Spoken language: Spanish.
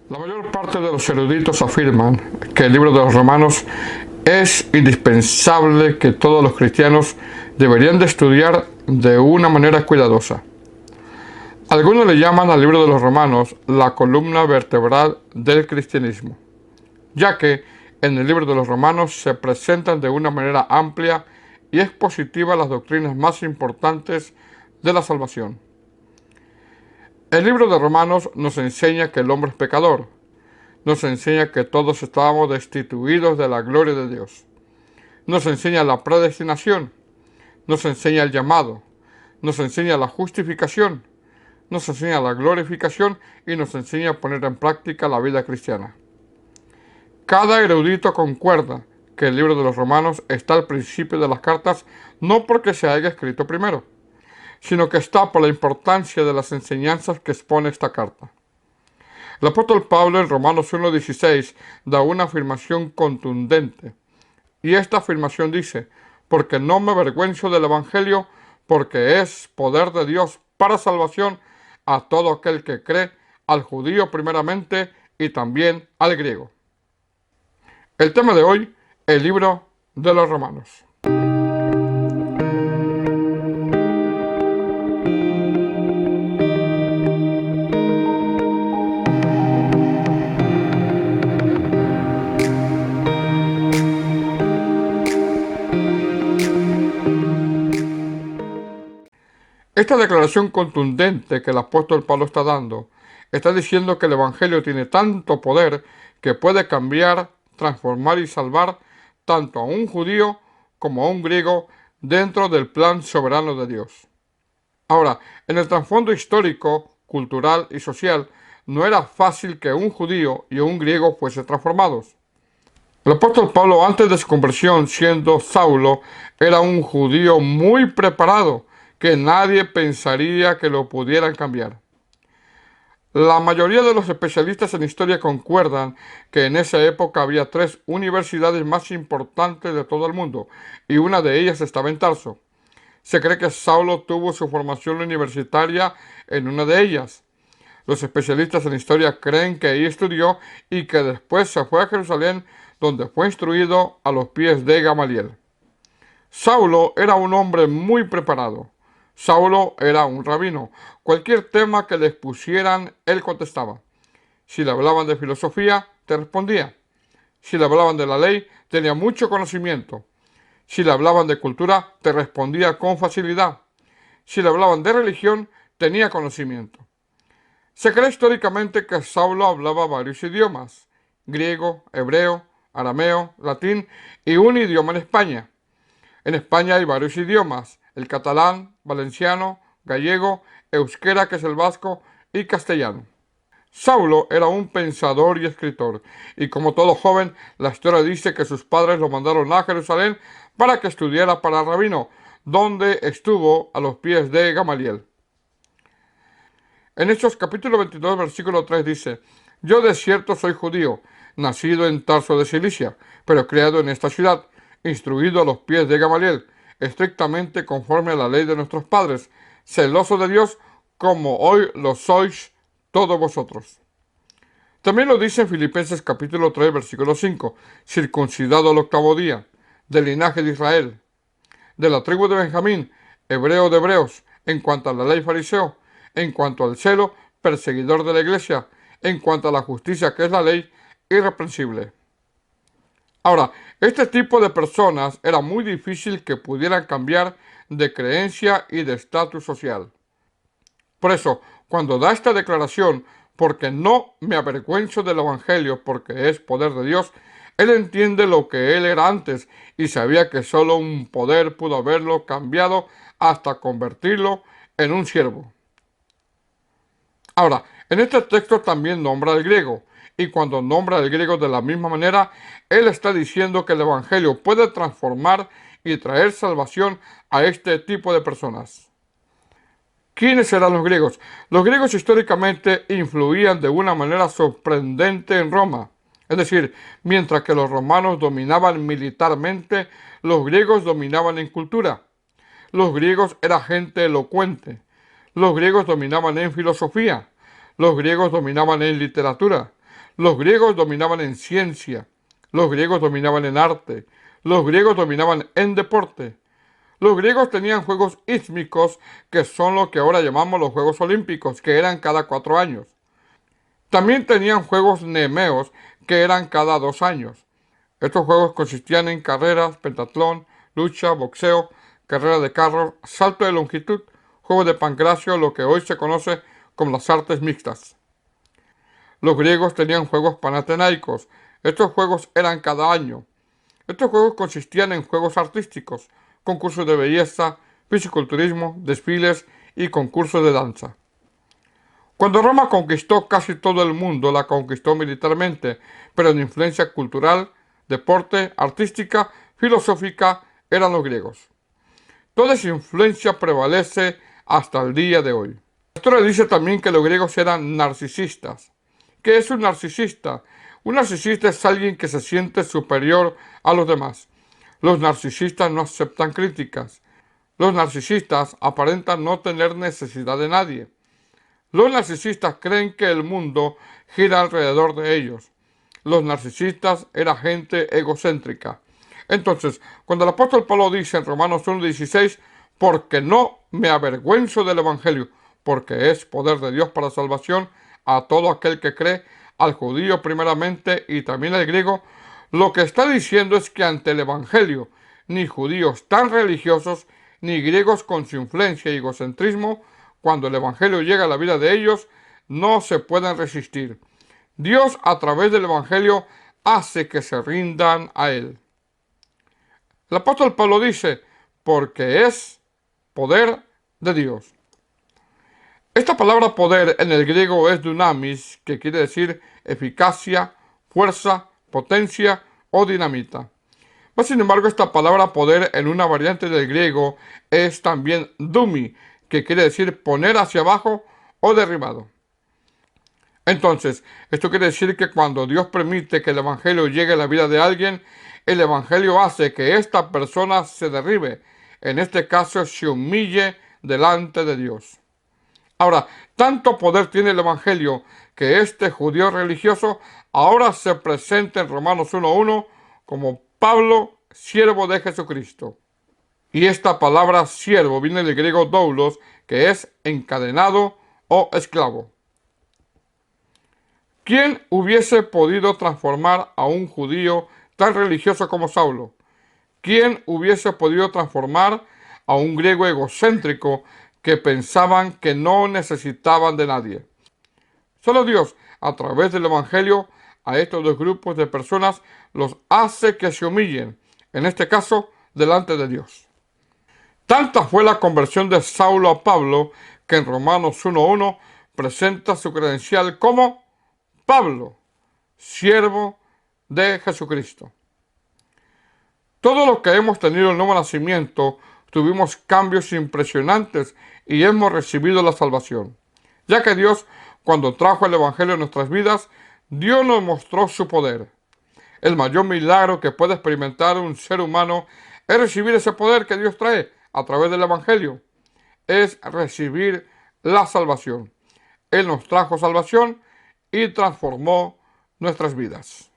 La mayor parte de los eruditos afirman que el libro de los Romanos es indispensable, que todos los cristianos deberían de estudiar de una manera cuidadosa. Algunos le llaman al libro de los Romanos la columna vertebral del cristianismo, ya que en el libro de los Romanos se presentan de una manera amplia y expositiva las doctrinas más importantes de la salvación. El libro de Romanos nos enseña que el hombre es pecador, nos enseña que todos estábamos destituidos de la gloria de Dios, nos enseña la predestinación, nos enseña el llamado, nos enseña la justificación, nos enseña la glorificación y nos enseña a poner en práctica la vida cristiana. Cada erudito concuerda que el libro de los Romanos está al principio de las cartas, no porque se haya escrito primero, sino que está por la importancia de las enseñanzas que expone esta carta. El apóstol Pablo en Romanos 1:16 da una afirmación contundente, y esta afirmación dice: porque no me avergüenzo del Evangelio, porque es poder de Dios para salvación a todo aquel que cree, al judío primeramente y también al griego. El tema de hoy, el libro de los Romanos. Esta declaración contundente que el apóstol Pablo está dando, está diciendo que el Evangelio tiene tanto poder que puede cambiar, transformar y salvar tanto a un judío como a un griego dentro del plan soberano de Dios. Ahora, en el trasfondo histórico, cultural y social, no era fácil que un judío y un griego fuesen transformados. El apóstol Pablo, antes de su conversión, siendo Saulo, era un judío muy preparado, que nadie pensaría que lo pudieran cambiar. La mayoría de los especialistas en historia concuerdan que en esa época había 3 universidades más importantes de todo el mundo, y una de ellas estaba en Tarso. Se cree que Saulo tuvo su formación universitaria en una de ellas. Los especialistas en historia creen que ahí estudió y que después se fue a Jerusalén, donde fue instruido a los pies de Gamaliel. Saulo era un hombre muy preparado. Saulo era un rabino. Cualquier tema que le expusieran, él contestaba. Si le hablaban de filosofía, te respondía. Si le hablaban de la ley, tenía mucho conocimiento. Si le hablaban de cultura, te respondía con facilidad. Si le hablaban de religión, tenía conocimiento. Se cree históricamente que Saulo hablaba varios idiomas: griego, hebreo, arameo, latín y un idioma en España. En España hay varios idiomas: el catalán, valenciano, gallego, euskera, que es el vasco, y castellano. Saulo era un pensador y escritor, y como todo joven, la historia dice que sus padres lo mandaron a Jerusalén para que estudiara para rabino, donde estuvo a los pies de Gamaliel. En Hechos capítulo 22, versículo 3 dice: yo de cierto soy judío, nacido en Tarso de Cilicia, pero criado en esta ciudad, instruido a los pies de Gamaliel, estrictamente conforme a la ley de nuestros padres, celoso de Dios, como hoy lo sois todos vosotros. También lo dice en Filipenses capítulo 3, versículo 5, circuncidado al 8º día, del linaje de Israel, de la tribu de Benjamín, hebreo de hebreos, en cuanto a la ley fariseo, en cuanto al celo, perseguidor de la iglesia, en cuanto a la justicia que es la ley, irreprensible. Ahora, este tipo de personas era muy difícil que pudieran cambiar de creencia y de estatus social. Por eso, cuando da esta declaración, porque no me avergüenzo del Evangelio, porque es poder de Dios, él entiende lo que él era antes y sabía que solo un poder pudo haberlo cambiado hasta convertirlo en un siervo. Ahora, en este texto también nombra al griego, y cuando nombra al griego de la misma manera, él está diciendo que el Evangelio puede transformar y traer salvación a este tipo de personas. ¿Quiénes eran los griegos? Los griegos históricamente influían de una manera sorprendente en Roma. Es decir, mientras que los romanos dominaban militarmente, los griegos dominaban en cultura. Los griegos eran gente elocuente. Los griegos dominaban en filosofía. Los griegos dominaban en literatura. Los griegos dominaban en ciencia, los griegos dominaban en arte, los griegos dominaban en deporte. Los griegos tenían juegos ístmicos, que son lo que ahora llamamos los Juegos Olímpicos, que eran cada 4 años. También tenían juegos nemeos, que eran cada 2 años. Estos juegos consistían en carreras, pentatlón, lucha, boxeo, carrera de carros, salto de longitud, juego de pancracio, lo que hoy se conoce como las artes mixtas. Los griegos tenían juegos panatenaicos. Estos juegos eran cada año. Estos juegos consistían en juegos artísticos, concursos de belleza, fisiculturismo, desfiles y concursos de danza. Cuando Roma conquistó casi todo el mundo, la conquistó militarmente, pero en influencia cultural, deporte, artística, filosófica, eran los griegos. Toda esa influencia prevalece hasta el día de hoy. La historia dice también que los griegos eran narcisistas. ¿Qué es un narcisista? Un narcisista es alguien que se siente superior a los demás. Los narcisistas no aceptan críticas. Los narcisistas aparentan no tener necesidad de nadie. Los narcisistas creen que el mundo gira alrededor de ellos. Los narcisistas eran gente egocéntrica. Entonces, cuando el apóstol Pablo dice en Romanos 1:16, porque no me avergüenzo del Evangelio, porque es poder de Dios para salvación a todo aquel que cree, al judío primeramente y también al griego, lo que está diciendo es que ante el Evangelio, ni judíos tan religiosos, ni griegos con su influencia y egocentrismo, cuando el Evangelio llega a la vida de ellos, no se pueden resistir. Dios, a través del Evangelio, hace que se rindan a Él. El apóstol Pablo dice, porque es poder de Dios. Esta palabra poder en el griego es dunamis, que quiere decir eficacia, fuerza, potencia o dinamita. Mas, sin embargo, esta palabra poder en una variante del griego es también dumi, que quiere decir poner hacia abajo o derribado. Entonces, esto quiere decir que cuando Dios permite que el Evangelio llegue a la vida de alguien, el Evangelio hace que esta persona se derribe, en este caso se humille delante de Dios. Ahora, tanto poder tiene el Evangelio que este judío religioso ahora se presenta en Romanos 1:1 como Pablo, siervo de Jesucristo. Y esta palabra siervo viene del griego doulos, que es encadenado o esclavo. ¿Quién hubiese podido transformar a un judío tan religioso como Saulo? ¿Quién hubiese podido transformar a un griego egocéntrico que pensaban que no necesitaban de nadie? Solo Dios, a través del Evangelio, a estos dos grupos de personas los hace que se humillen, en este caso, delante de Dios. Tanta fue la conversión de Saulo a Pablo que en Romanos 1:1 presenta su credencial como Pablo, siervo de Jesucristo. Todos los que hemos tenido el nuevo nacimiento tuvimos cambios impresionantes y hemos recibido la salvación, ya que Dios, cuando trajo el Evangelio en nuestras vidas, Dios nos mostró su poder. El mayor milagro que puede experimentar un ser humano es recibir ese poder que Dios trae a través del Evangelio. Es recibir la salvación. Él nos trajo salvación y transformó nuestras vidas.